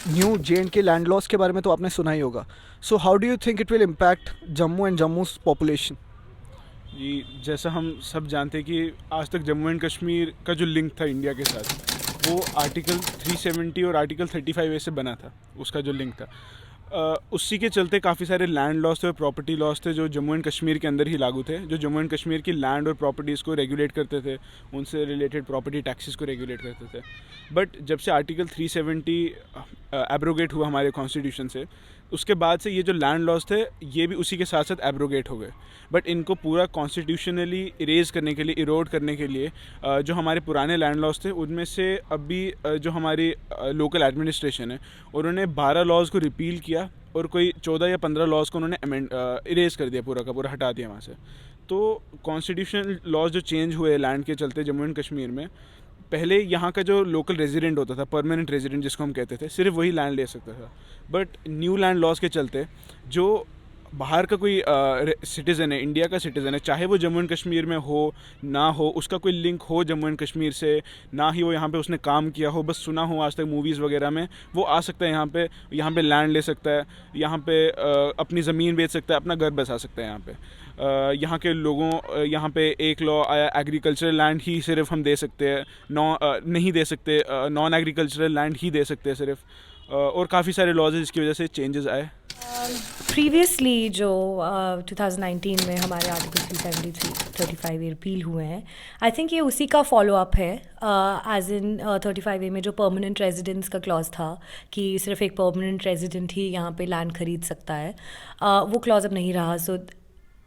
New J and K land laws के बारे में तो आपने सुना ही होगा. So how do you think it will impact Jammu and Jammu's population? जी, जैसा हम सब जानते हैं कि आज तक जम्मू एंड कश्मीर का जो लिंक था इंडिया के साथ, वो आर्टिकल 370 और आर्टिकल 35A से बना था. उसका जो लिंक था, उसी के चलते काफ़ी सारे लैंड लॉस थे और प्रॉपर्टी लॉस थे जो जम्मू एंड कश्मीर के अंदर ही लागू थे, जो जम्मू एंड कश्मीर की लैंड और प्रॉपर्टीज़ को रेगुलेट करते थे, उनसे रिलेटेड प्रॉपर्टी टैक्सेस को रेगुलेट करते थे. बट जब से आर्टिकल 370 एब्रोगेट हुआ हमारे कॉन्स्टिट्यूशन से, उसके बाद से ये जो लैंड लॉस थे ये भी उसी के साथ साथ एब्रोगेट हो गए. बट इनको पूरा कॉन्स्टिट्यूशनली इरेज करने के लिए, इरोड करने के लिए, जो हमारे पुराने लैंड लॉस थे उनमें से अभी जो हमारी लोकल एडमिनिस्ट्रेशन है, उन्होंने 12 लॉज को रिपील किया और कोई 14 या 15 लॉज को उन्होंने इरेज कर दिया, पूरा का पूरा हटा दिया वहाँ से. तो कॉन्स्टिट्यूशनल लॉज जो चेंज हुए लैंड के चलते जम्मू एंड कश्मीर में, पहले यहाँ का जो लोकल रेजिडेंट होता था, परमानेंट रेजिडेंट जिसको हम कहते थे, सिर्फ वही लैंड ले सकता था. बट न्यू लैंड लॉज के चलते जो बाहर का कोई सिटीज़न है, इंडिया का सिटीज़न है, चाहे वो जम्मू एंड कश्मीर में हो ना हो, उसका कोई लिंक हो जम्मू एंड कश्मीर से, ना ही वो यहाँ पे उसने काम किया हो, बस सुना हो आज तक मूवीज़ वगैरह में, वो आ सकता है यहाँ पे लैंड ले सकता है, यहाँ पे अपनी ज़मीन बेच सकता है, अपना घर बसा सकता है यहाँ पे. यहाँ के लोगों, यहाँ पे एक लॉ आया, एग्रीकल्चरल लैंड ही सिर्फ हम दे सकते हैं, नहीं दे सकते, नॉन एग्रीकल्चरल लैंड ही दे सकते हैं सिर्फ. और काफ़ी सारे लॉज हैं जिसकी वजह से चेंजेस आए. प्रीवियसली जो 2019 में हमारे आर्टिकल 373 35A रिपील हुए हैं, आई थिंक ये उसी का फॉलो अप है. एज इन 35A में जो परमानेंट रेजिडेंस का क्लॉज था कि सिर्फ एक परमानेंट रेजिडेंट ही यहाँ पे लैंड खरीद सकता है, वो क्लॉज अब नहीं रहा. सो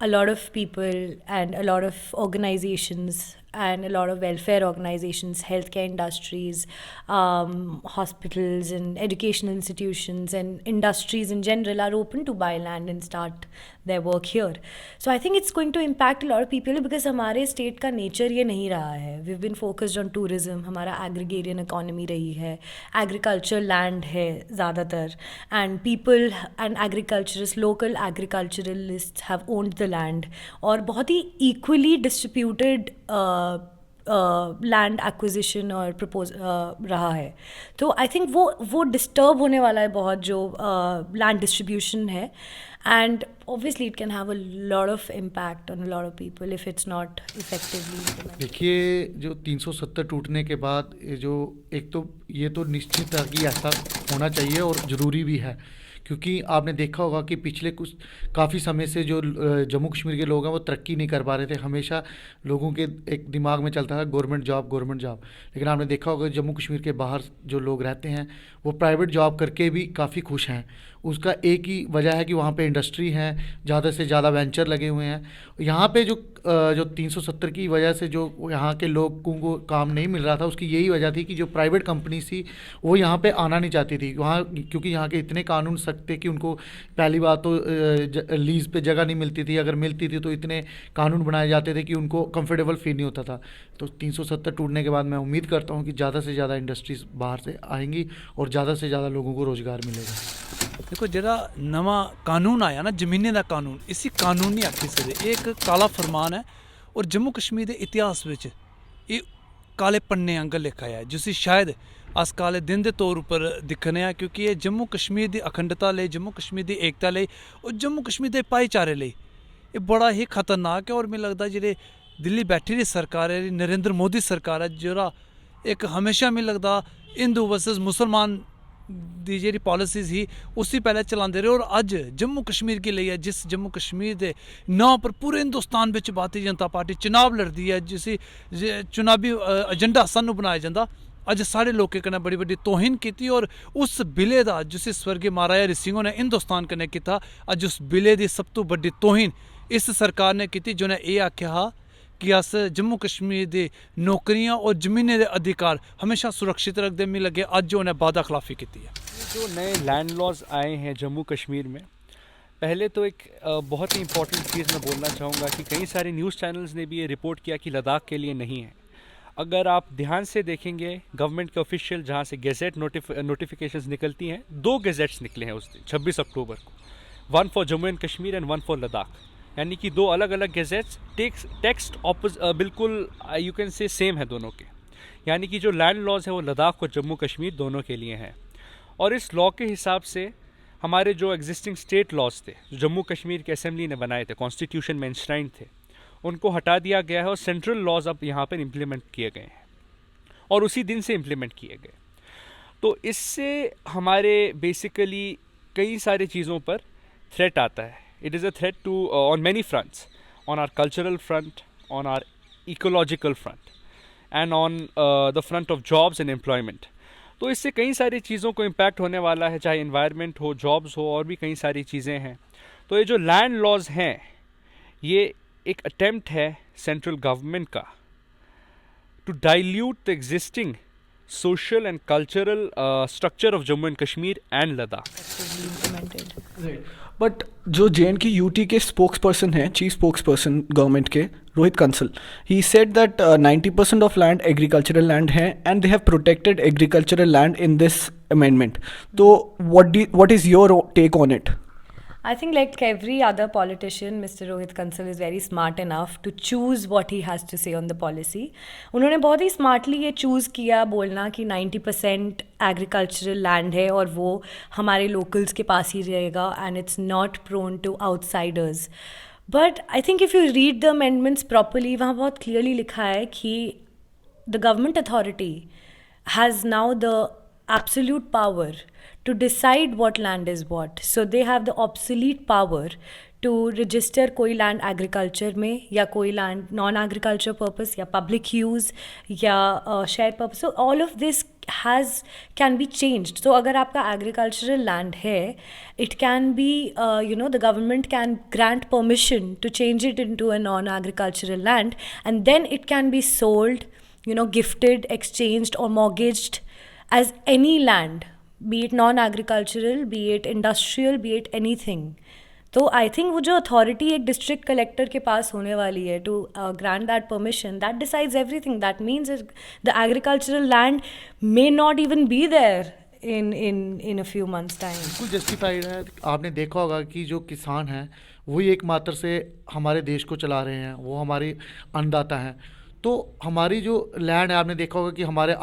a lot of people and a lot of organizations and a lot of welfare organizations, healthcare industries, hospitals and educational institutions and industries in general are open to buy land and start their work here. So I think it's going to impact a lot of people because हमारे state का nature ये नहीं रहा है. We've been focused on tourism, हमारा agrarian economy रही है, agriculture land है ज़्यादातर, and people and agriculturists, local agriculturalists have owned the land और बहुत ही equally distributed लैंड एक्विजिशन और प्रपोज रहा है. तो आई थिंक वो डिस्टर्ब होने वाला है बहुत, जो लैंड डिस्ट्रीब्यूशन है. And obviously it can have a lot of impact on a lot of people if it's not effectively implemented. देखिए, जो 370 टूटने के बाद ये जो एक तो ये तो निश्चित है कि ऐसा होना चाहिए और ज़रूरी भी है, क्योंकि आपने देखा होगा कि पिछले कुछ काफ़ी समय से जो जम्मू कश्मीर के लोग हैं वो तरक्की नहीं कर पा रहे थे. हमेशा लोगों के एक दिमाग में चलता था गवर्नमेंट जॉब गवर्नमेंट जॉब. लेकिन आपने देखा होगा जम्मू कश्मीर के बाहर जो लोग रहते हैं वो प्राइवेट जॉब करके भी काफ़ी खुश हैं. उसका एक ही वजह है कि वहाँ पे इंडस्ट्री हैं, ज़्यादा से ज़्यादा वेंचर लगे हुए हैं. यहाँ पे जो 370 की वजह से जो यहाँ के लोगों को काम नहीं मिल रहा था, उसकी यही वजह थी कि जो प्राइवेट कंपनी थी वो यहाँ पे आना नहीं चाहती थी वहाँ, क्योंकि यहाँ के इतने कानून सख्त थे कि उनको पहली बात तो लीज़ पे जगह नहीं मिलती थी, अगर मिलती थी तो इतने कानून बनाए जाते थे कि उनको कंफर्टेबल फील नहीं होता था. तो 370 टूटने के बाद मैं उम्मीद करता हूँ कि ज़्यादा से ज़्यादा इंडस्ट्रीज़ बाहर से आएंगी और ज़्यादा से ज़्यादा लोगों को रोज़गार मिलेगा. देखो, जरा नवा कानून आया ना, जमीनें का कानून, इसी कानून नहीं आखी सकते, एक काला फरमान है. और जम्मू कश्मीर के इतिहास में ये काले पन्ने आंगर लिखा है, जिसी शायद अस काले दिन के तौर पर दिक्खने हैं, क्योंकि ये जम्मू कश्मीर की अखंडता ले, जम्मू कश्मीर की एकता ले और जम्मू कश्मीर के भाईचारे ले ये बड़ा ही खतरनाक है. और मैं लगता जे दिल्ली बैठी रही सरकार है, नरेंद्र मोदी सरकार है, जरा एक हमेशा मैं लगता हिंदू वर्सेस मुसलमान दी जी पॉलिसीज़ ही उसी पहले चलाते रहे. और अज जम्मू कश्मीर की लिए, जिस जम्मू कश्मीर के नाम पर पूरे हिंदुस्तान में भारतीय जनता पार्टी चुनाव लड़ती है, जिसी चुनावी एजेंडा सानू बनाया जाता, अज साढ़े लोगों कन्नै बड़ी बड़ी तोहिन की. और उस बिले का जिस स्वर्गीय महाराजा हरि सिंह ने हिंदुस्तान कन्नै किया, अज उस बिले की सब तो बड़ी तोहिन इस सरकार ने की, जिन्हें ये आख्या हा कि अस जम्मू कश्मीर की नौकरियां और ज़मीनें के अधिकार हमेशा सुरक्षित रखते. मिल लगे अज उन्हें वादा खिलाफी की है. जो नए लैंड लॉज आए हैं जम्मू कश्मीर में, पहले तो एक बहुत ही इंपॉर्टेंट चीज़ मैं बोलना चाहूँगा कि कई सारे न्यूज़ चैनल्स ने भी ये रिपोर्ट किया कि लद्दाख के लिए नहीं है. अगर आप ध्यान से देखेंगे गवर्नमेंट के ऑफिशियल जहाँ से गेजेट नोटिफिकेशंस निकलती हैं, 2 गेजेट्स निकले हैं उस दिन 26 अक्टूबर को, 1 for Jammu and Kashmir and 1 for Ladakh. यानी कि 2 अलग अलग गेजेट्स, टेक्स्ट बिल्कुल यू कैन से सेम है दोनों के. यानी कि जो लैंड लॉज है वो लद्दाख और जम्मू कश्मीर दोनों के लिए हैं. और इस लॉ के हिसाब से हमारे जो एग्जिस्टिंग स्टेट लॉज थे, जो जम्मू कश्मीर की असेंबली ने बनाए थे, कॉन्स्टिट्यूशन में इंश्राइंड थे, उनको हटा दिया गया है और सेंट्रल लॉज अब यहाँ पर इम्प्लीमेंट किए गए हैं और उसी दिन से इम्प्लीमेंट किए गए। तो इससे हमारे बेसिकली कई सारी चीज़ों पर थ्रेट आता है। It is a threat to on many fronts, on our cultural front, on our ecological front and on the front of jobs and employment. तो इससे कई सारी चीज़ों को इम्पैक्ट होने वाला है, चाहे इन्वायरमेंट हो, जॉब्स हो, और भी कई सारी चीज़ें हैं। तो ये जो लैंड लॉज हैं, ये एक अटेम्प्ट है सेंट्रल गवर्नमेंट का to dilute the existing social and cultural structure of Jammu and Kashmir and Ladakh. implemented. But जो JNK UT के स्पोक्स पर्सन हैं, चीफ स्पोक्स पर्सन गवर्नमेंट के, Rohit Kansal, he said that 90% of land agricultural land है and they have protected agricultural land in this amendment. तो what is your take on it? I think like every other politician, Mr. Rohit Kansal is very smart enough to choose what he has to say on the policy. उन्होंने बहुत ही smartly ये choose किया बोलना कि 90% agricultural land है और वो हमारे लोकल्स के पास ही रहेगा and it's not prone to outsiders. But I think if you read the amendments properly, वहाँ बहुत क्लियरली लिखा है कि the government authority has now the absolute power to decide what land is what. So they have the obsolete power to register कोई land agriculture में या कोई land non-agriculture purpose या public use या share purpose. So all of this can be changed. So अगर आपका agricultural land है, it can be the government can grant permission to change it into a non-agricultural land, and then it can be sold, gifted, exchanged or mortgaged as any land, be it non-agricultural, be it industrial, be it anything. तो I think वो जो authority एक district collector के पास होने वाली है to grant that permission, that decides everything. That means the agricultural land may not even be there in a few months time. बिल्कुल justified है. आपने देखा होगा कि जो किसान हैं वही एकमात्र से हमारे देश को चला रहे हैं, वो हमारे अन्नदाता हैं. तो हमारी जो लैंड है, आपने देखा होगा कि हमारे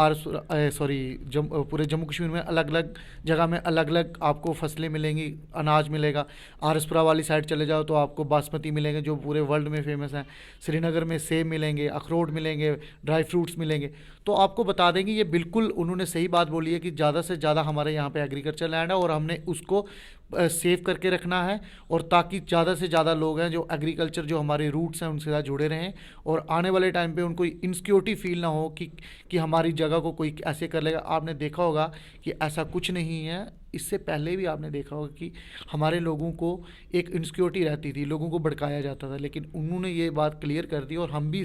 पूरे जम्मू कश्मीर में अलग अलग जगह में अलग अलग आपको फसलें मिलेंगी, अनाज मिलेगा. आरसपुरा वाली साइड चले जाओ तो आपको बासमती मिलेंगे जो पूरे वर्ल्ड में फेमस हैं. श्रीनगर में सेब मिलेंगे, अखरोट मिलेंगे, ड्राई फ्रूट्स मिलेंगे. तो आपको बता देंगे ये बिल्कुल उन्होंने सही बात बोली है कि ज़्यादा से ज़्यादा हमारे यहाँ पे एग्रीकल्चर लैंड है और हमने उसको सेव करके रखना है, और ताकि ज़्यादा से ज़्यादा लोग हैं जो एग्रीकल्चर जो हमारे रूट्स हैं उनसे साथ जुड़े रहें, और आने वाले टाइम पे उनको इनसिक्योरिटी फील ना हो कि हमारी जगह को कोई ऐसे कर लेगा. आपने देखा होगा कि ऐसा कुछ नहीं है. इससे पहले भी आपने देखा होगा कि हमारे लोगों को एक इनसिक्योरिटी रहती थी, लोगों को भड़काया जाता था, लेकिन उन्होंने ये बात क्लियर कर दी और हम भी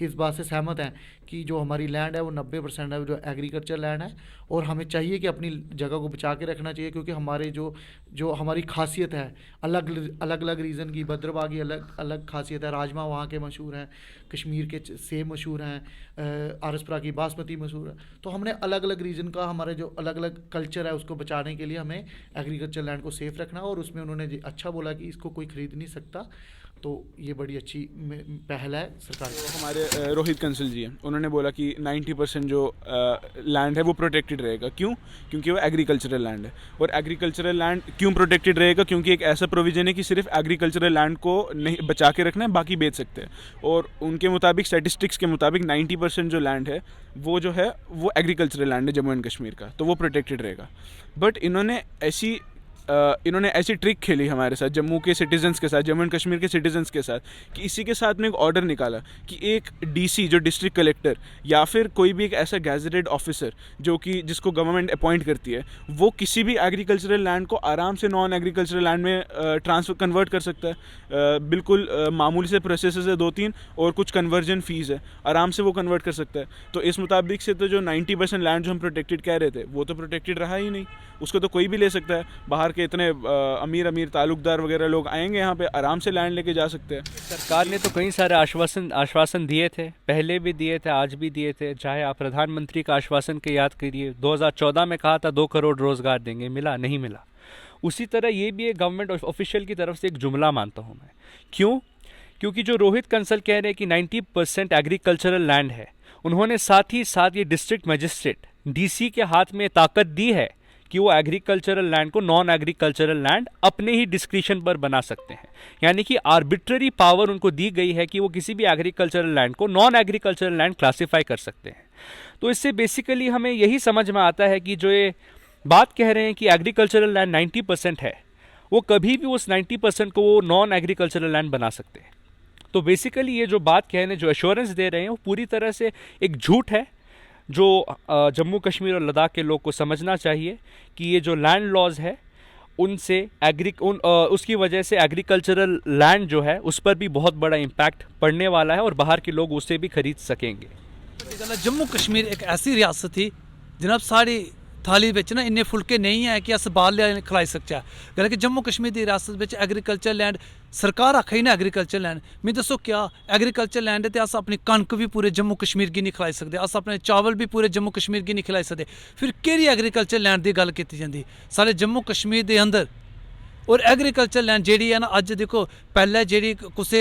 इस बात से सहमत हैं कि जो हमारी लैंड है वो 90% है जो एग्रीकल्चर लैंड है, और हमें चाहिए कि अपनी जगह को बचा के रखना चाहिए, क्योंकि हमारे जो हमारी खासियत है, अलग अलग रीज़न की, भद्रवाह की अलग अलग खासियत है. राजमा वहाँ के मशहूर हैं, कश्मीर के सेब मशहूर हैं, आरसपुरा की बासमती मशहूर है. तो हमने अलग अलग रीजन का हमारे जो अलग अलग कल्चर है उसको बचाने के लिए हमें एग्रीकल्चर लैंड को सेफ रखना, और उसमें उन्होंने अच्छा बोला कि इसको कोई ख़रीद नहीं सकता. तो ये बड़ी अच्छी पहल है सरकार की. हमारे रोहित कंसल जी हैं, उन्होंने बोला कि 90% जो लैंड है वो प्रोटेक्टेड रहेगा. क्यों? क्योंकि वो एग्रीकल्चरल लैंड है. और एग्रीकल्चरल लैंड क्यों प्रोटेक्टेड रहेगा? क्योंकि एक ऐसा प्रोविजन है कि सिर्फ एग्रीकल्चरल लैंड को नहीं बचा के रखना है, बाकी बेच सकते हैं. और उनके मुताबिक, स्टैटिस्टिक्स के मुताबिक 90% जो लैंड है वो जो है वो एग्रीकल्चरल लैंड है जम्मू एंड कश्मीर का, तो वो प्रोटेक्टेड रहेगा. बट इन्होंने ऐसी ट्रिक खेली हमारे साथ, जम्मू के सिटीजन्स के साथ, जम्मू एंड कश्मीर के सिटीजन्स के साथ, कि इसी के साथ में एक ऑर्डर निकाला कि एक डीसी जो डिस्ट्रिक्ट कलेक्टर या फिर कोई भी एक ऐसा गैजेटेड ऑफिसर जिसको गवर्नमेंट अपॉइंट करती है, वो किसी भी एग्रीकल्चरल लैंड को आराम से नॉन एग्रीकल्चरल लैंड में कन्वर्ट कर सकता है. बिल्कुल मामूली से प्रोसेस है 2-3 और कुछ कन्वर्जन फ़ीस है, आराम से वो कन्वर्ट कर सकता है. तो इस मुताबिक से तो जो 90% लैंड जो हम प्रोटेक्टेड कह रहे थे वो तो प्रोटेक्टेड रहा ही नहीं. उसको तो कोई भी ले सकता है. बाहर के इतने अमीर ताल्लुकदार वगैरह लोग आएंगे यहाँ पे, आराम से लैंड लेके जा सकते हैं. सरकार ने तो कई सारे आश्वासन दिए थे, पहले भी दिए थे, आज भी दिए थे. चाहे आप प्रधानमंत्री का आश्वासन के याद करिए, 2014 में कहा था 2 करोड़ रोज़गार देंगे, मिला नहीं मिला. उसी तरह ये भी एक गवर्नमेंट ऑफिशियल की तरफ से एक जुमला मानता हूँ मैं. क्यों? क्योंकि जो रोहित कंसल कह रहे हैं कि 90% एग्रीकल्चरल लैंड है, उन्होंने साथ ही साथ ये डिस्ट्रिक्ट मजिस्ट्रेट डीसी के हाथ में ताकत दी है कि वो एग्रीकल्चरल लैंड को नॉन एग्रीकल्चरल लैंड अपने ही डिस्क्रिशन पर बना सकते हैं, यानी कि आर्बिट्ररी पावर उनको दी गई है कि वो किसी भी एग्रीकल्चरल लैंड को नॉन एग्रीकल्चरल लैंड क्लासीफाई कर सकते हैं। तो इससे बेसिकली हमें यही समझ में आता है कि जो ये बात कह रहे हैं कि एग्रीकल्चरल लैंड 90% है, वो कभी भी उस 90% को वो नॉन एग्रीकल्चरल लैंड बना सकते हैं। तो बेसिकली ये जो बात कह रहे हैं, जो एश्योरेंस दे रहे हैं, वो पूरी तरह से एक झूठ है, जो जम्मू कश्मीर और लद्दाख के लोग को समझना चाहिए कि ये जो लैंड लॉज है उनसे उसकी वजह से एग्रीकल्चरल लैंड जो है उस पर भी बहुत बड़ा इम्पैक्ट पड़ने वाला है और बाहर के लोग उसे भी खरीद सकेंगे। जम्मू कश्मीर एक ऐसी रियासत थी जनाब, सारी थाली बिच ना इन्ने फुलके नहीं है कि अस बाहर खलाई सकचै। गल कि जम्मू कश्मीर की रियासत बिच एग्रीकल्चर लैंड सरकार आखा ही ना एग्रीकल्चर लैंड, मैं दसो क्या एग्रीकल्चर लैंड है तो अस अपनी कनक भी पूरे जम्मू कश्मीर की नहीं खलाई सकते, अस अपने चावल भी पूरे जम्मू कश्मीर की नहीं खलाई सकते। फिर केह्ड़ी एग्रीकल्चर लैंड की गल की जाती सारे जम्मू कश्मीर के अंदर? और एग्रीकल्चर लैंड जी है ना, अज देखो पहले जी कुछ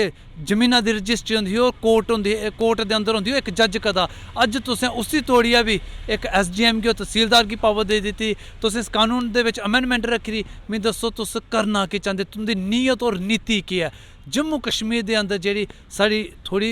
जमीना की रजिस्ट्री होंगी वो कोर्ट होंगी, कोर्ट के अंदर होंगी एक जज कदा, अज तुसें उसी तोड़िया भी एक SDM की तहसीलदार की पावर दे दी, तुस इस कानून के अमेंडमेंट रखी दी। मैं दसो तुस करना की चाहते, तुंदी नीयत और नीति की है? जम्मू कश्मीर के अंदर जी साड़ी थोड़ी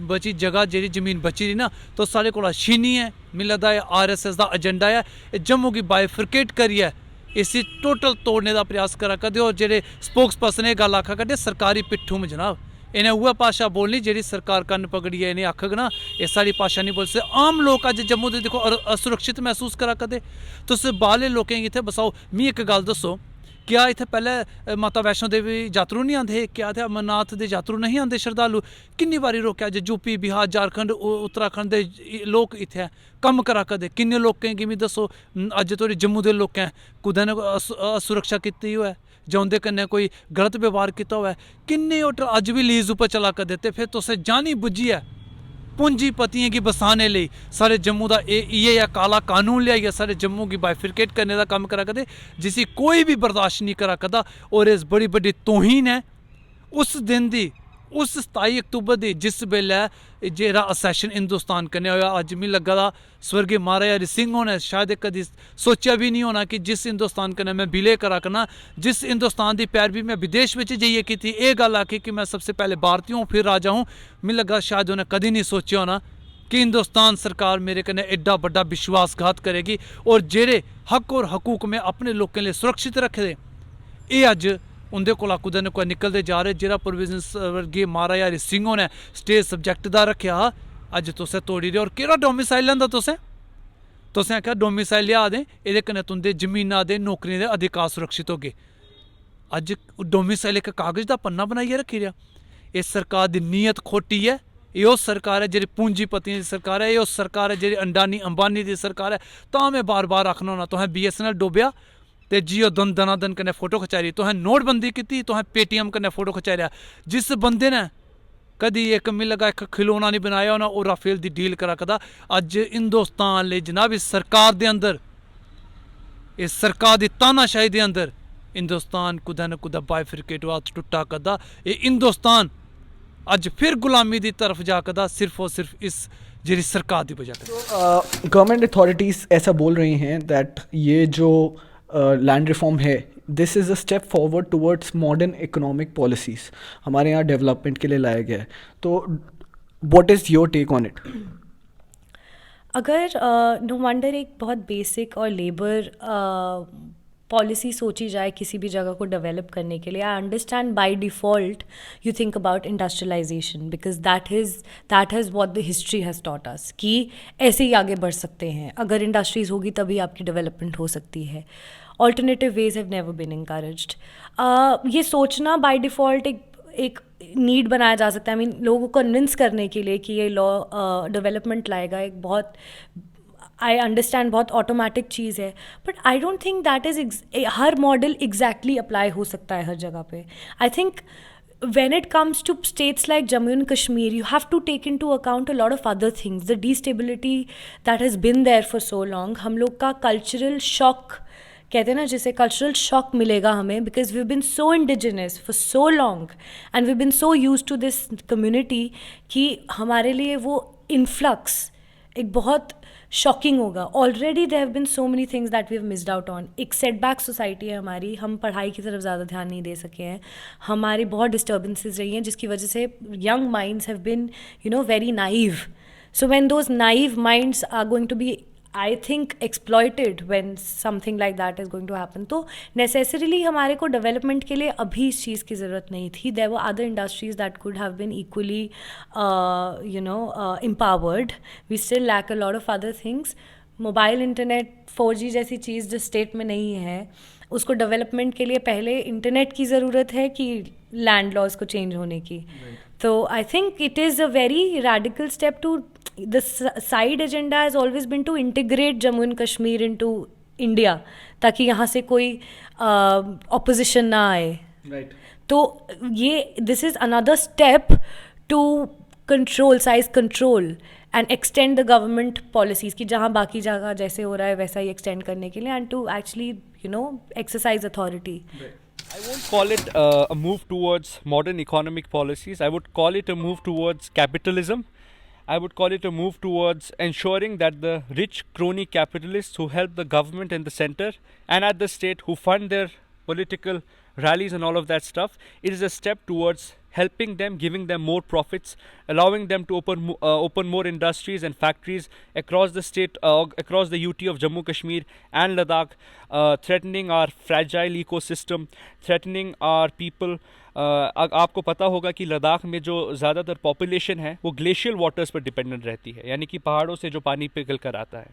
बची जगह जी जमीन बची दी ना, तो साढ़े को छीनी है। मिगी लगता है RSS का एजेंडा है जम्मू की बाइफरकेट करिए इसी टोटल तोड़ने का प्रयास करा करदे। और जेह्ड़े स्पोक्स पर्सन गल आखा करदे सरकारी पिट्ठू में जनाब, इन्हें उ'ऐ भाशा बोलनी जेह्ड़ी सरकार कन्न पकड़िए इन्हें आखग ना, एह् साढ़ी भाशा नहीं बोल सकदे। आम लोग अज जम्मू दे देखो असुरक्षित महसूस करा करदे, तुस बाहरले लोकें गी इत्थै बसाओ। मी इक गल दस्सो, क्या इत्थै पैह्ले माता वैष्णो देवी यात्रु नहीं आंदे हे? क्या इत्थै अमरनाथ दे यात्रु नहीं आंदे श्रद्धालु? किन्नी बारी रोकेआ जे UP बिहार झारखंड उत्तराखंड दे लोक इत्थै कम्म करा करदे, किन्ने लोकें गी मी दस्सो अज्ज धोड़ी जम्मू दे लोकें कुदै न असुरक्षा कीती होऐ जां उं'दे कन्नै कोई गलत व्यवहार कीता होऐ? किन्ने होटल अज्ज भी लीज उप्पर चला करदे, ते फिर तुसें जानी बुज्झियै पूंजीपतियें गी बसाने लिए सारे जम्मू का इ'यै काला कानून लियाइयै सारे जम्मू की बाइफरकेट करने का कम्म करा करदे, जिसी कोई भी बर्दाश्त नहीं करा करदा। और इस बड़ी बड़ी तोहीन है उस दिन दी, उस 27 अक्तूबर की जिस बेल्लै जेह्ड़ा असैशन हिंदुस्तान कन्नै होया। अज्ज मिगी लग्गा दा स्वर्गीय महाराजा हरि सिंह होने शायद कदी सोचा भी नहीं होना कि जिस हिंदुस्तान कन्नै मैं विलय करा करना, जिस हिंदुस्तान की पैरवी मैं विदेश में जाइए की थी, ये गल आखी कि मैं सबसे पहले भारतीय हूँ फिर राजा हूँ। मिगी लग्गा शायद उन्हें कभी नहीं सोचा होना कि हिंदुस्तान सरकार मेरे कन्नै एड्डा बड्डा विश्वासघात करेगी। और जेह्ड़े हक और हकूक में अपने लोगों लिए सुरक्षित रखे दे, ये अज्ज उंदे कोला कुदै न कुदै निकलते जा रहे। जेह्ड़ा प्रोविजन स्वर्गीय महाराजा हरि सिंह होने स्टेट सब्जैक्ट दा रखेआ, अज्ज तुसें तोड़ी दे। और केह्ड़ा डोमिसाइल लैंदा तुसें आखेआ डोमिसाइल लिया दे, एह्दे कन्नै तुंदे जमीना दे नौकरियें दे अधिकार सुरक्षित होगे। अज्ज डोमिसाइल एक कागज़ दा पन्ना बनाइयै रखी रेहा। इस सरकार दी नीयत खोटी है। एह् ओह् सरकार है जेह्ड़ी पूंजीपतियें दी सरकार है, एह् ओह् सरकार है जेह्ड़ी अंडानी अंबानी दी सरकार है। तां मैं बार बार आखना होना, तुसें BSNL डोबेआ ते जियो दनादन कन्नै फोटो खचाई, तुसें नोटबंदी कीती, तुसें पेटीएम कन्नै फोटो खचाई रहा। जिस बंदे ने कदी एक मिगी लगा एक खिलौना नहीं बनाया होना, ओह् राफेल दी डील करा करदा। अज्ज हिंदुस्तान ले जनाब इस सरकार दे अंदर, इस सरकार दी तानाशाही दे अंदर हिंदुस्तान कुदै न कुदै बाइफरकेट होआ टुट्टा करदा। एह् हिंदुस्तान अज्ज फिर गुलामी की तरफ जा करदा, सिर्फ और सिर्फ इस जी सरकार की वजह से। गवर्नमेंट अथॉरिटीज़ ऐसा बोल रही हैं दैट ये जो लैंड रिफॉर्म है, this is a step forward towards modern economic policies, हमारे यहाँ डेवलपमेंट के लिए लाया गया है। तो what is your take on it? अगर नो वंडर एक बहुत बेसिक और लेबर पॉलिसी सोची जाए किसी भी जगह को डेवलप करने के लिए, I understand by default you think about industrialization because that has what the history has taught us कि ऐसे ही आगे बढ़ सकते हैं। अगर इंडस्ट्रीज़ होगी तभी आपकी डेवलपमेंट हो सकती है। Alternative ways have never been encouraged. ये सोचना बाय डिफ़ॉल्ट एक नीड बनाया जा सकता है। आई मीन लोगों को कन्विंस करने के लिए कि ये लॉ डेवलपमेंट लाएगा, एक बहुत आई अंडरस्टैंड बहुत ऑटोमेटिक चीज़ है, but I don't think that is her model exactly apply हो सकता है हर जगह पे। I think when it comes to states like Jammu and Kashmir, you have to take into account a lot of other things. The destability that has been there for so long, हम लोग का cultural shock कहते हैं ना, जिसे cultural shock मिलेगा हमें, because we been so indigenous for so long and we been so use to this community कि हमारे लिए वो इन्फ्लक्स एक बहुत शॉकिंग होगा. Already there have been so many things that we have missed out on. एक setback society है हमारी, हम पढ़ाई की तरफ ज़्यादा ध्यान नहीं दे सके हैं, हमारी बहुत डिस्टर्बेंसेस रही हैं जिसकी वजह से young minds have been very naive. So when those naive minds are going to be, I think, exploited when something like that is going to happen. तो necessarily हमारे को development के लिए अभी इस चीज़ की ज़रूरत नहीं थी. There were other industries that could have been equally, empowered. We still lack a lot of other things. Mobile internet 4G जैसी चीज़ जो स्टेट में नहीं है, उसको डेवलपमेंट के लिए पहले इंटरनेट की ज़रूरत है कि लैंड लॉज को चेंज होने की. तो I think it is a very radical step to the side agenda has always been to integrate Jammu and Kashmir into India ताकि यहाँ से कोई opposition ना आए. Right. तो ये this is another step to control, size control and extend the government policies कि जहाँ बाकी जगह जैसे हो रहा है वैसा ही extend करने के लिए and to actually exercise authority. I won't call it a move towards modern economic policies. I would call it a move towards capitalism. I would call it a move towards ensuring that the rich crony capitalists who help the government and the center and at the state, who fund their political rallies and all of that stuff, it is a step towards helping them, giving them more profits, allowing them to open more industries and factories across the state, across the UT of Jammu Kashmir and Ladakh, threatening our fragile ecosystem, threatening our people. आपको पता होगा कि लद्दाख में जो ज़्यादातर population है वो glacial waters पर डिपेंडेंट रहती है, यानी कि पहाड़ों से जो पानी पिघल कर आता है.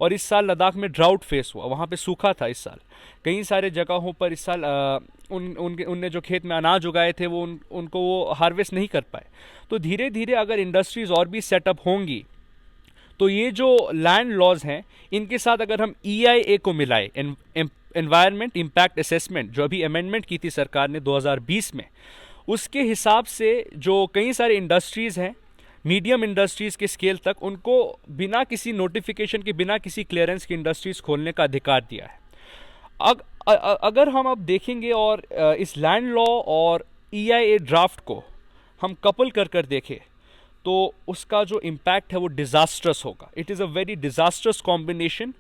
और इस साल लद्दाख में ड्राउट फेस हुआ, वहाँ पे सूखा था इस साल. कई सारे जगहों पर इस साल उनने जो खेत में अनाज उगाए थे वो उनको वो हार्वेस्ट नहीं कर पाए. तो धीरे धीरे अगर इंडस्ट्रीज़ और भी सेटअप होंगी तो ये जो लैंड लॉज हैं इनके साथ अगर हम EIA को मिलाए, एनवायरनमेंट इम्पैक्ट असेसमेंट, जो अभी अमेंडमेंट की थी सरकार ने 2020 में, उसके हिसाब से जो कई सारे इंडस्ट्रीज़ हैं, मीडियम इंडस्ट्रीज़ के स्केल तक, उनको बिना किसी नोटिफिकेशन के, बिना किसी क्लियरेंस के इंडस्ट्रीज़ खोलने का अधिकार दिया है. अगर हम अब देखेंगे और इस लैंड लॉ और EIA ड्राफ्ट को हम कपल कर देखें तो उसका जो इम्पैक्ट है वो डिज़ास्ट्रस होगा. It is a very disastrous combination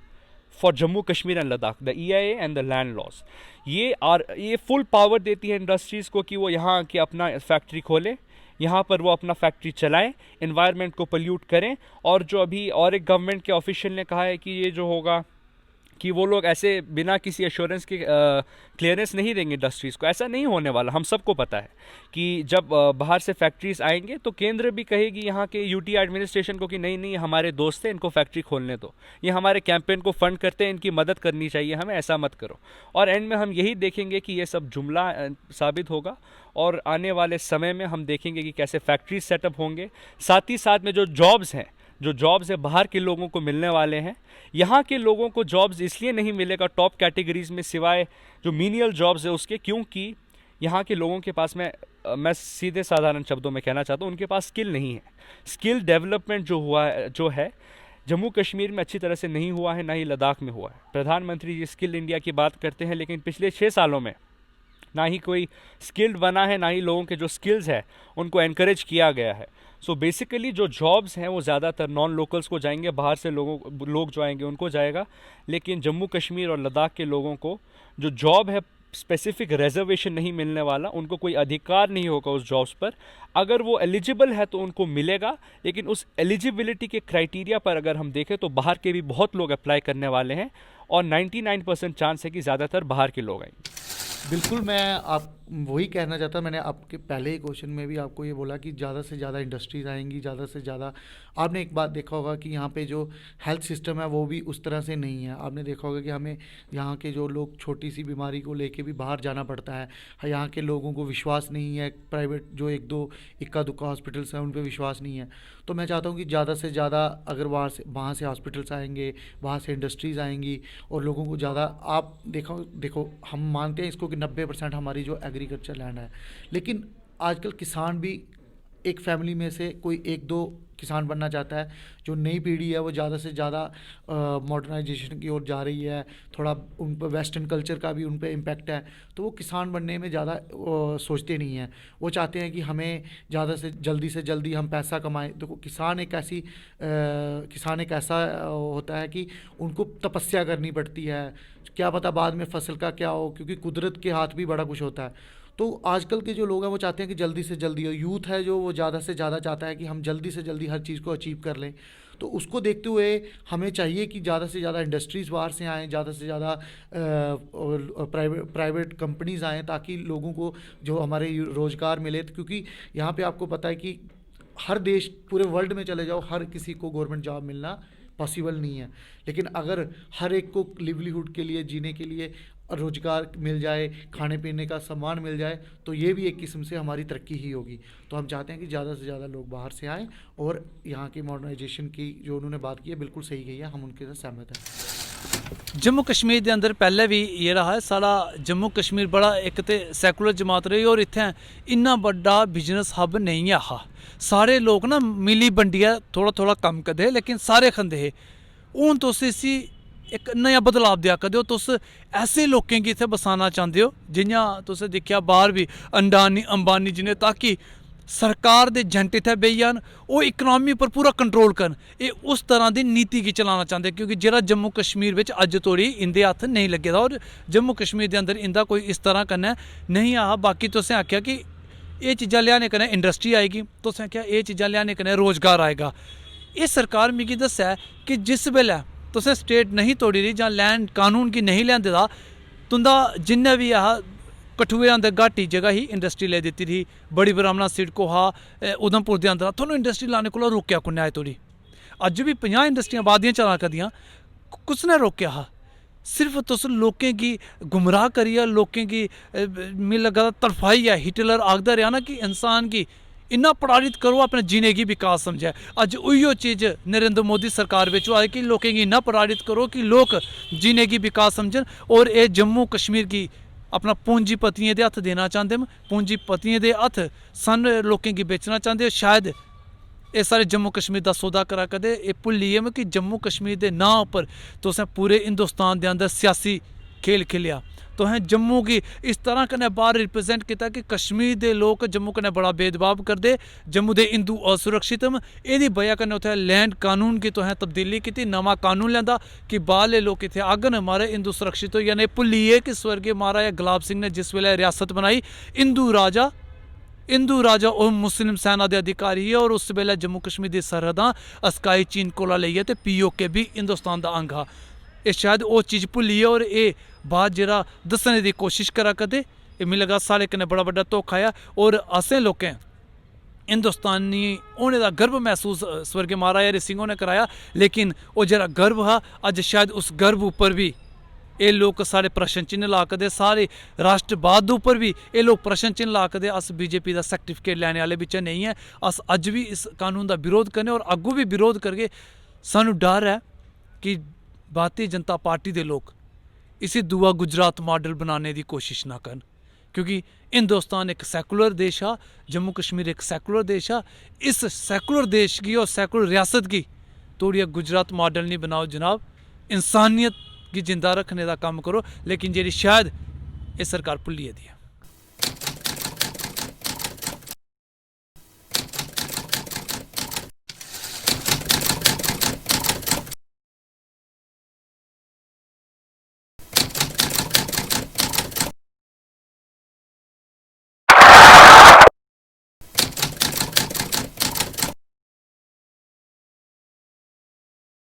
for Jammu Kashmir and Ladakh, the EIA and the land laws. ये फुल पावर देती है इंडस्ट्रीज़ को कि वो यहाँ आके अपना फैक्ट्री खोलें, यहाँ पर वो अपना फैक्ट्री चलाएं, एनवायरनमेंट को पोल्यूट करें. और जो अभी और एक गवर्नमेंट के ऑफिशियल ने कहा है कि ये जो होगा कि वो लोग ऐसे बिना किसी एश्योरेंस के क्लियरेंस नहीं देंगे इंडस्ट्रीज़ को, ऐसा नहीं होने वाला. हम सबको पता है कि जब बाहर से फैक्ट्रीज आएंगे तो केंद्र भी कहेगी यहाँ के UT एडमिनिस्ट्रेशन को कि नहीं हमारे दोस्त हैं, इनको फैक्ट्री खोलने दो, ये हमारे कैंपेन को फंड करते हैं, इनकी मदद करनी चाहिए हमें, ऐसा मत करो. और एंड में हम यही देखेंगे कि ये सब जुमला साबित होगा और आने वाले समय में हम देखेंगे कि कैसे फैक्ट्रीज सेटअप होंगे. साथ ही साथ में जो जॉब्स है बाहर के लोगों को मिलने वाले हैं, यहाँ के लोगों को जॉब्स इसलिए नहीं मिलेगा टॉप कैटेगरीज में सिवाय जो मीनियल जॉब्स है उसके, क्योंकि यहाँ के लोगों के पास मैं सीधे साधारण शब्दों में कहना चाहता हूँ, उनके पास स्किल नहीं है. स्किल डेवलपमेंट जो है जम्मू कश्मीर में अच्छी तरह से नहीं हुआ है, ना ही लद्दाख में हुआ है. प्रधानमंत्री जी स्किल इंडिया की बात करते हैं, लेकिन पिछले 6 सालों में ना ही कोई स्किल्ड बना है, ना ही लोगों के जो स्किल्स है उनको एनकरेज किया गया है. सो बेसिकली जो जॉब्स हैं वो ज़्यादातर नॉन लोकल्स को जाएंगे, बाहर से लोग जो आएंगे उनको जाएगा. लेकिन जम्मू कश्मीर और लद्दाख के लोगों को जो जॉब है स्पेसिफिक रिजर्वेशन नहीं मिलने वाला, उनको कोई अधिकार नहीं होगा उस जॉब्स पर. अगर वो एलिजिबल है तो उनको मिलेगा, लेकिन उस एलिजिबिलिटी के क्राइटेरिया पर अगर हम देखें तो बाहर के भी बहुत लोग अप्लाई करने वाले हैं और 99% चांस है कि ज़्यादातर बाहर के लोग आएंगे. बिल्कुल, मैं आप वही कहना चाहता. मैंने आपके पहले ही क्वेश्चन में भी आपको ये बोला कि ज़्यादा से ज़्यादा इंडस्ट्रीज आएंगी, ज़्यादा से ज़्यादा. आपने एक बात देखा होगा कि यहाँ पे जो हेल्थ सिस्टम है वो भी उस तरह से नहीं है. आपने देखा होगा कि हमें यहाँ के जो लोग छोटी सी बीमारी को लेके भी बाहर जाना पड़ता है. यहाँ के लोगों को विश्वास नहीं है, प्राइवेट जो 1-2 इक्का दुक्का हॉस्पिटल्स हैं उन पर विश्वास नहीं है. तो मैं चाहता हूँ कि ज़्यादा से ज़्यादा अगर वहाँ से हॉस्पिटल्स आएंगे, वहाँ से इंडस्ट्रीज़ आएंगी और लोगों को ज़्यादा. आप देखो हम मानते हैं इसको कि 90% हमारी जो एग्रीकल्चर लैंड है, लेकिन आजकल किसान भी एक फैमिली में से कोई 1-2 किसान बनना चाहता है, जो नई पीढ़ी है वो ज़्यादा से ज़्यादा मॉडर्नाइजेशन की ओर जा रही है, थोड़ा उन पर वेस्टर्न कल्चर का भी उन पर इम्पेक्ट है, तो वो किसान बनने में ज़्यादा सोचते नहीं हैं। वो चाहते हैं कि हमें ज़्यादा से जल्दी हम पैसा कमाएं। देखो किसान एक ऐसा होता है कि उनको तपस्या करनी पड़ती है, क्या पता बाद में फसल का क्या हो, क्योंकि कुदरत के हाथ भी बड़ा कुछ होता है। तो आजकल के जो लोग हैं वो चाहते हैं कि जल्दी से जल्दी हो, यूथ है जो वो ज़्यादा से ज़्यादा चाहता है कि हम जल्दी से जल्दी हर चीज़ को अचीव कर लें। तो उसको देखते हुए हमें चाहिए कि ज़्यादा से ज़्यादा इंडस्ट्रीज़ बाहर से आएँ, ज़्यादा से ज़्यादा प्राइवेट कंपनीज़ आएँ, ताकि लोगों को जो हमारे रोज़गार मिले। तो क्योंकि यहाँ पे आपको पता है कि हर देश, पूरे वर्ल्ड में चले जाओ, हर किसी को गवर्नमेंट जॉब मिलना पॉसिबल नहीं है। लेकिन अगर हर एक को लिवलीहुड के लिए, जीने के लिए रोज़गार मिल जाए, खाने पीने का सामान मिल जाए, तो ये भी एक किस्म से हमारी तरक्की ही होगी। तो हम चाहते हैं कि ज़्यादा से ज़्यादा लोग बाहर से आएँ, और यहाँ की मॉडर्नाइजेशन की जो उन्होंने बात की है बिल्कुल सही कही है, हम उनके साथ सहमत हैं। जम्मू कश्मीर के अंदर पहले भी ये रहा है, साढ़ा जम्मू कश्मीर बड़ा एक तो सैकुलर जमात रही, और इत्थै इन्ना बड़ा बिजनेस हब नहीं है। सारे लोग ना मिली बंडिया थोड़ा थोड़ा कम करदे हे, लेकिन सारे खंदे हे। हून तुस इसी एक नया बदलाव देआ करदे हो, तुस ऐसे लोकें गी इत्थै बसाना चाहते हो जियां तुसें दिक्खेआ बाहर भी अंबानी जिनें, ताकि सरकार दे एजेंट इत्थै बेही जान, ओह् इकनॉमी पर पूरा कंट्रोल करन। एह् उस तरह दी नीति गी चलाना चाहते, क्योंकि जेह्ड़ा जम्मू कश्मीर बिच अज्ज तोड़ी इंदे हत्थ नहीं लग्गे दा, और जम्मू कश्मीर दे अंदर इंदा कोई इस तरह कन्नै नहीं आ। बाकी तुसें आखेआ कि एह् चीज़ां लियाने कन्नै इंडस्ट्री आएगी, तुसें आखेआ एह् चीज़ां लियाने कन्नै रोज़गार आएगा। एह् सरकार मिगी दस्सै कि जिस बेल्लै तुसें स्टेट नहीं तोड़ी दी जां लैंड कानून गी नहीं लेआंदे दा, तुंदा जिन्ना बी कठुए अंदर घाटी जगह ही इंडस्ट्री ले दित्ती थी, बड़ी ब्राह्मणा सिडको हा उधमपुर दे अंदर, थुआनूं इंडस्ट्री लाने कोला रोकेआ कुन्नै अज्ज तोड़ी? अज्ज भी 50 इंडस्ट्रियां आबादियां चला करदियां, कुसने रोकेआ हा? सिर्फ तुस लोकें गी गुमराह करियै, लोकें गी मिगी लग्गा दा तड़फाइयै, हिटलर आखदा रेहा ना कि इंसान गी इन्ना प्रताड़ित करो अपने जीने गी विकास समझै। अज्ज उइयो चीज़ नरेंद्र मोदी सरकार बिच होआ कि लोकें गी इन्ना प्रताड़ित करो कि लोक जीने गी विकास समझन, और एह् जम्मू कश्मीर गी अपना पूंजीपतियें दे हत्थ देना चाहते न, पूंजीपतियें दे हत्थ सन लोकें गी बेचना चाहते। शायद एह् सारे जम्मू कश्मीर दा सौदा करा करदे, एह् भुल्लियै कि जम्मू कश्मीर दे नांऽ उप्पर तुसें पूरे हिंदुस्तान दे अंदर सियासी खेल खेलेआ। तुसें जम्मू गी इस तरह कन्नै बाहर रिप्रजेंट किया कि कश्मीर दे लोक जम्मू कन्नै बड़ा भेदभाव करदे, जम्मू दे हिंदू असुरक्षित न। एह्दी बजह कन्नै उत्थै लैंड कानून की तुसें तब्दीली की, नमां कानून लिआंदा कि बाहरले लोक इत्थै आगन, मारे हिंदू सुरक्षित होई जाने। भुल्लियै कि स्वर्गीय महाराजा गुलाब सिंह ने जिस वेले रियासत बनाई, हिंदू राजा और मुस्लिम सेना दे अधिकारी है, और उस वेले जम्मू कश्मीर दी सरहदां अस्काई चीन कोला लेइयै ते POK भी हिंदुस्तान दा अंग हा। एह् शायद ओह् चीज़ भुल्लियै, और एह् बात जेह्ड़ा दस्सने दी कोशिश करा करदे, एह् मिगी लग्गा साढ़े कन्नै बड़ा बड्डा धोखा ऐ। और असें लोकें हिंदुस्तानी होने दा गर्व महसूस स्वर्गीय महाराजा हरि सिंह होरें कराया, लेकिन ओह् जेह्ड़ा गर्व हा, अज्ज शायद उस गर्व उप्पर भी एह् लोक साढ़े प्रश्न चिन्ह ला करदे, सारे राष्ट्रवाद उप्पर भी एह् लोक प्रश्न चिन्ह ला करदे। अस BJP दा सर्टिफिकेट लैने आह्ले बिच्चा नहीं है, अस अज्ज भी इस कानून दा विरोध करने, और अग्गों भी विरोध करगे। सानूं डर है कि भारतीय जनता पार्टी दे लोक इसी दूआ गुजरात मॉडल बनाने की कोशिश ना करन, क्योंकि हिंदुस्तान एक सैकुलर देश आ, जम्मू कश्मीर एक सैकुलर देश आ। इस सैकुलर देश की और सैकुलर रियासत की तोड़ियै गुजरात मॉडल नहीं बनाओ जनाब, इंसानियत गी जिंदा रखने का काम करो, लेकिन जेह्ड़ी शायद एह् सरकार भुल्लियै दी है।